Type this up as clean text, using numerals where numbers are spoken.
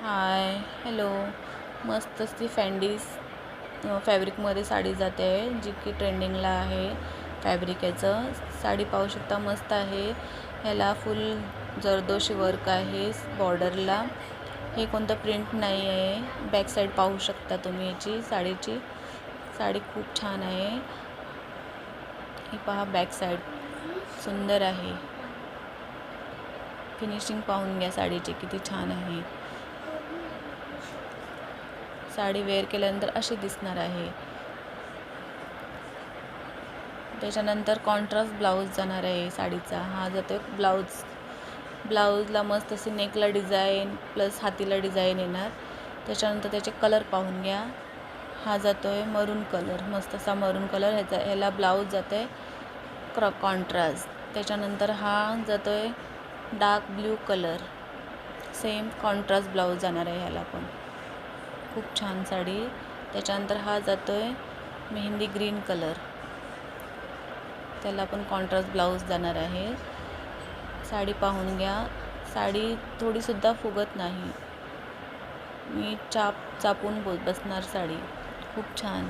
Hi hello. मस्त अशी फॅन्डीज फॅब्रिकमध्ये साडी जाते आहे, जी की ट्रेंडिंगला आहे. फॅब्रिक याचं साडी पाहू शकता, मस्त आहे. ह्याला फुल जरदोशी वर्क आहे बॉर्डरला. हे कोणतं प्रिंट नाही आहे. बॅक साईड पाहू शकता तुम्ही याची साडीची. साडी खूप छान आहे. ही पहा बॅक साईड, सुंदर आहे. फिनिशिंग पाहून घ्या साडीची किती छान आहे. साडी वेअर केल्यानंतर अशी दिसणार आहे. त्याच्यानंतर कॉन्ट्रास्ट ब्लाऊज जाणार आहे साडीचा. हा जातो ब्लाऊजला मस्त अशी नेकला डिझाईन प्लस हातीला डिझाईन येणार. त्याच्यानंतर त्याचे कलर पाहून घ्या. हा जातो आहे मरून कलर, मस्त असा मरून कलर. ह्याला ब्लाऊज जातो आहे कॉन्ट्रास्ट. त्याच्यानंतर हा जातो आहे dark blue colour, same contrast blouse जाणार आहे ह्याला पण. खूप छान साडी. त्याच्यानंतर हा जातो आहे मेहंदी ग्रीन कलर, त्याला पण कॉन्ट्रास्ट ब्लाऊज जाणार आहे. साडी पाहून घ्या. साडी थोडीसुद्धा फुगत नाही, मी चापून बसणार साडी. खूप छान.